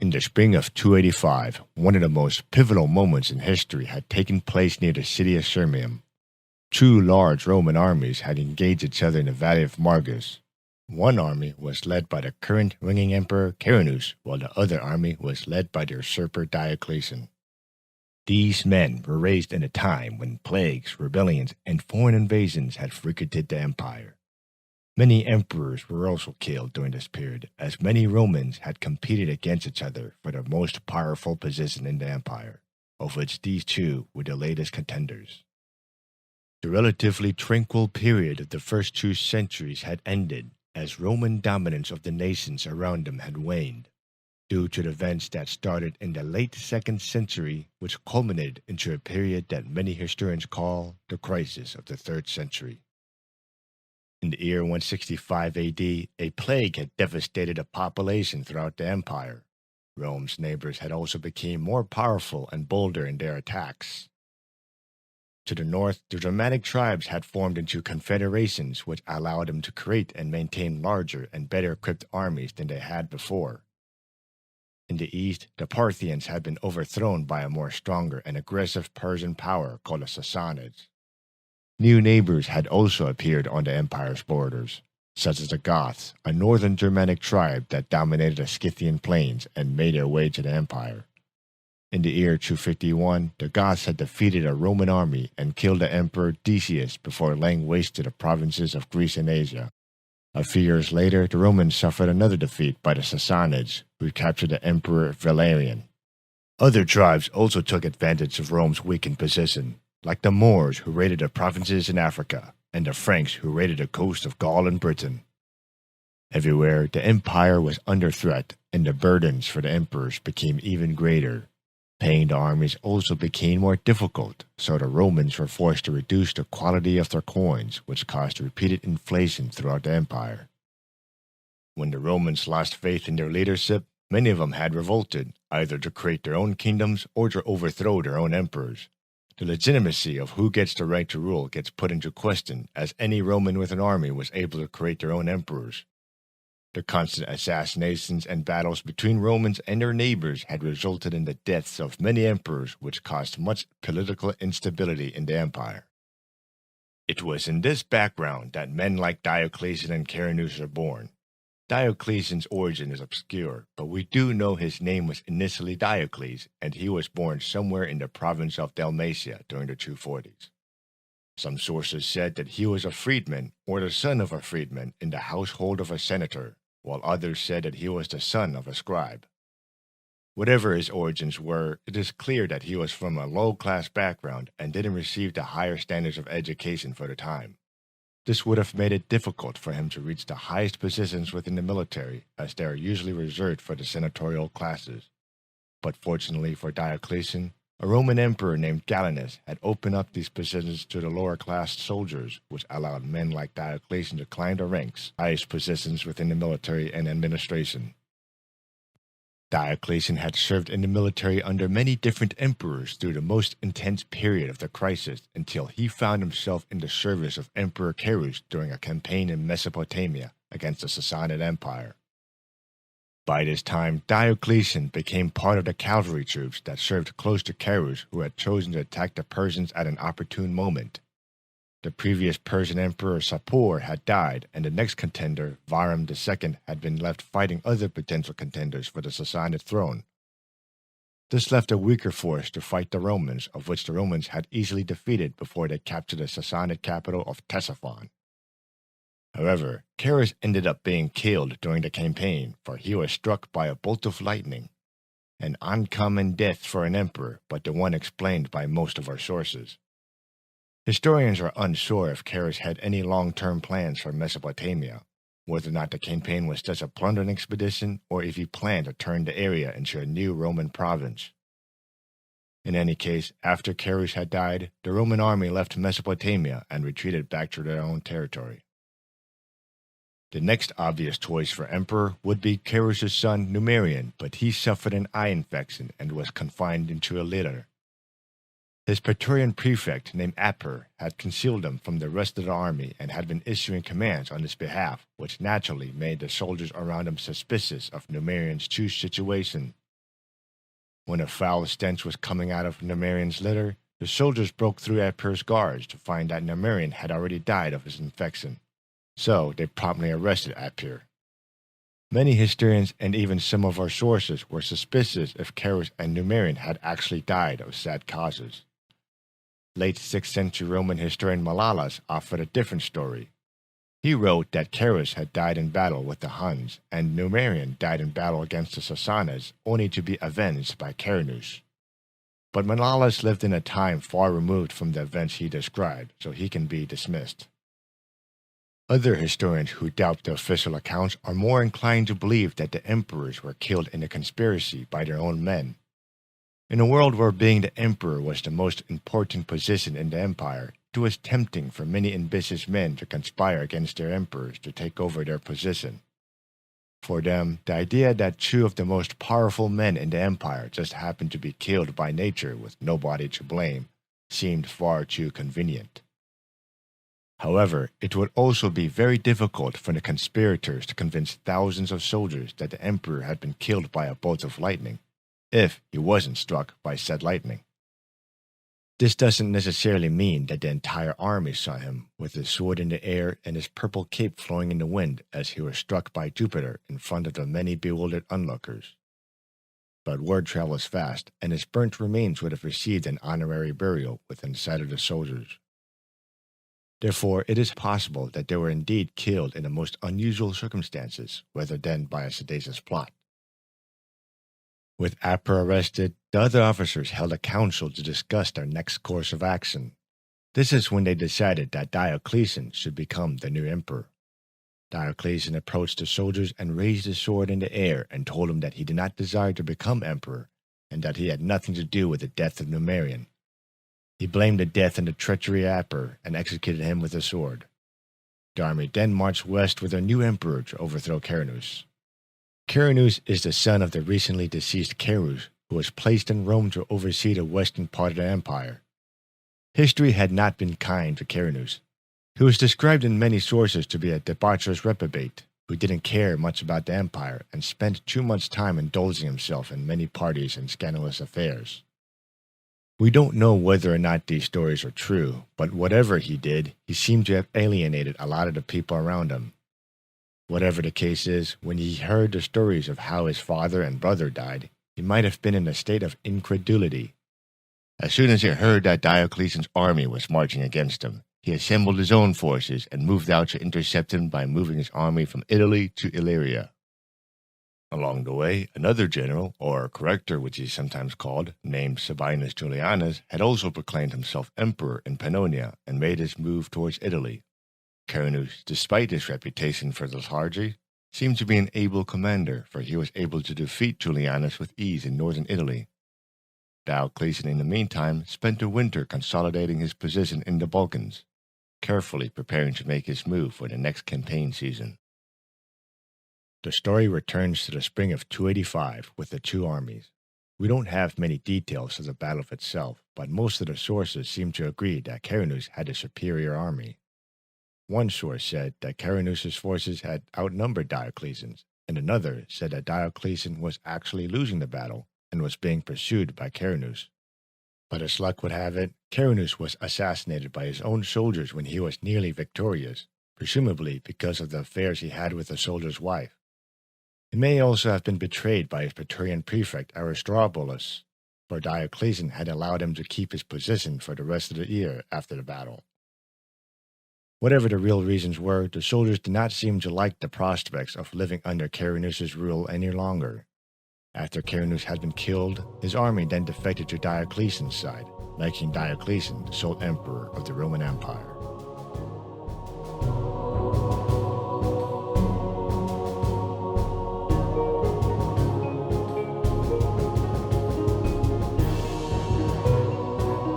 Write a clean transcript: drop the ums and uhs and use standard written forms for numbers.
In the spring of 285, one of the most pivotal moments in history had taken place near the city of Sirmium. Two large Roman armies had engaged each other in the Valley of Margus. One army was led by the current reigning emperor Carinus, while the other army was led by the usurper Diocletian. These men were raised in a time when plagues, rebellions, and foreign invasions had frequented the empire. Many emperors were also killed during this period, as many Romans had competed against each other for the most powerful position in the empire, of which these two were the latest contenders. The relatively tranquil period of the first 2 centuries had ended, as Roman dominance of the nations around them had waned, due to the events that started in the late 2nd century, which culminated into a period that many historians call the crisis of the 3rd century. In the year 165 AD, a plague had devastated the population throughout the empire. Rome's neighbors had also become more powerful and bolder in their attacks. To the north, the Germanic tribes had formed into confederations, which allowed them to create and maintain larger and better equipped armies than they had before. In the east, the Parthians had been overthrown by a more stronger and aggressive Persian power called the Sassanids. New neighbors had also appeared on the empire's borders, such as the Goths, a northern Germanic tribe that dominated the Scythian plains and made their way to the empire. In the year 251, the Goths had defeated a Roman army and killed the emperor Decius before laying waste to the provinces of Greece and Asia. A few years later, the Romans suffered another defeat by the Sassanids, who captured the emperor Valerian. Other tribes also took advantage of Rome's weakened position, like the Moors, who raided the provinces in Africa, and the Franks, who raided the coast of Gaul and Britain. Everywhere, the empire was under threat, and the burdens for the emperors became even greater. Paying the armies also became more difficult, so the Romans were forced to reduce the quality of their coins, which caused repeated inflation throughout the empire. When the Romans lost faith in their leadership, many of them had revolted, either to create their own kingdoms or to overthrow their own emperors. The legitimacy of who gets the right to rule gets put into question, as any Roman with an army was able to create their own emperors. The constant assassinations and battles between Romans and their neighbors had resulted in the deaths of many emperors, which caused much political instability in the empire. It was in this background that men like Diocletian and Carinus were born. Diocletian's origin is obscure, but we do know his name was initially Diocles, and he was born somewhere in the province of Dalmatia during the 240s. Some sources said that he was a freedman or the son of a freedman in the household of a senator, while others said that he was the son of a scribe. Whatever his origins were, it is clear that he was from a low-class background and didn't receive the higher standards of education for the time. This would have made it difficult for him to reach the highest positions within the military, as they are usually reserved for the senatorial classes. But fortunately for Diocletian, a Roman emperor named Carinus had opened up these positions to the lower-class soldiers, which allowed men like Diocletian to climb the ranks, highest positions within the military and administration. Diocletian had served in the military under many different emperors through the most intense period of the crisis until he found himself in the service of Emperor Carus during a campaign in Mesopotamia against the Sassanid Empire. By this time, Diocletian became part of the cavalry troops that served close to Carus, who had chosen to attack the Persians at an opportune moment. The previous Persian emperor Sapor had died, and the next contender, Bahram II, had been left fighting other potential contenders for the Sassanid throne. This left a weaker force to fight the Romans, of which the Romans had easily defeated before they captured the Sassanid capital of Ctesiphon. However, Carus ended up being killed during the campaign, for he was struck by a bolt of lightning. An uncommon death for an emperor, but the one explained by most of our sources. Historians are unsure if Carus had any long-term plans for Mesopotamia, whether or not the campaign was just a plundering expedition or if he planned to turn the area into a new Roman province. In any case, after Carus had died, the Roman army left Mesopotamia and retreated back to their own territory. The next obvious choice for emperor would be Carus' son Numerian, but he suffered an eye infection and was confined into a litter. His Praetorian prefect named Aper had concealed him from the rest of the army and had been issuing commands on his behalf, which naturally made the soldiers around him suspicious of Numerian's true situation. When a foul stench was coming out of Numerian's litter, the soldiers broke through Epir's guards to find that Numerian had already died of his infection. So they promptly arrested Epir. Many historians and even some of our sources were suspicious if Carus and Numerian had actually died of sad causes. Late 6th century Roman historian Michal offered a different story. He wrote that Carus had died in battle with the Huns, and Numerian died in battle against the Sassanids, only to be avenged by Carinus. But Michal lived in a time far removed from the events he described, so he can be dismissed. Other historians who doubt the official accounts are more inclined to believe that the emperors were killed in a conspiracy by their own men. In a world where being the emperor was the most important position in the empire, it was tempting for many ambitious men to conspire against their emperors to take over their position. For them, the idea that two of the most powerful men in the empire just happened to be killed by nature with nobody to blame seemed far too convenient. However, it would also be very difficult for the conspirators to convince thousands of soldiers that the emperor had been killed by a bolt of lightning, if he wasn't struck by said lightning. This doesn't necessarily mean that the entire army saw him with his sword in the air and his purple cape flowing in the wind as he was struck by Jupiter in front of the many bewildered onlookers. But word travels fast, and his burnt remains would have received an honorary burial within sight of the soldiers. Therefore, it is possible that they were indeed killed in the most unusual circumstances, rather than by a seditious plot. With Epir arrested, the other officers held a council to discuss their next course of action. This is when they decided that Diocletian should become the new emperor. Diocletian approached the soldiers and raised his sword in the air and told them that he did not desire to become emperor, and that he had nothing to do with the death of Numerian. He blamed the death and the treachery of Epir and executed him with a sword. The army then marched west with their new emperor to overthrow Carinus. Carinus is the son of the recently deceased Carus, who was placed in Rome to oversee the western part of the empire. History had not been kind to Carinus. He was described in many sources to be a debaucherous reprobate who didn't care much about the empire and spent too much time indulging himself in many parties and scandalous affairs. We don't know whether or not these stories are true, but whatever he did, he seemed to have alienated a lot of the people around him. Whatever the case is, when he heard the stories of how his father and brother died, he might have been in a state of incredulity. As soon as he heard that Diocletian's army was marching against him, he assembled his own forces and moved out to intercept him by moving his army from Italy to Illyria. Along the way, another general, or corrector which he is sometimes called, named Sabinus Julianus, had also proclaimed himself emperor in Pannonia and made his move towards Italy. Carinus, despite his reputation for lethargy, seemed to be an able commander, for he was able to defeat Julianus with ease in northern Italy. Diocletian, in the meantime, spent the winter consolidating his position in the Balkans, carefully preparing to make his move for the next campaign season. The story returns to the spring of 285 with the two armies. We don't have many details of the battle itself, but most of the sources seem to agree that Carinus had a superior army. One source said that Carinus' forces had outnumbered Diocletian's, and another said that Diocletian was actually losing the battle and was being pursued by Carinus. But as luck would have it, Carinus was assassinated by his own soldiers when he was nearly victorious, presumably because of the affairs he had with the soldier's wife. He may also have been betrayed by his Praetorian prefect Aristobulus, for Diocletian had allowed him to keep his position for the rest of the year after the battle. Whatever the real reasons were, the soldiers did not seem to like the prospects of living under Carinus' rule any longer. After Carinus had been killed, his army then defected to Diocletian's side, making Diocletian the sole emperor of the Roman Empire.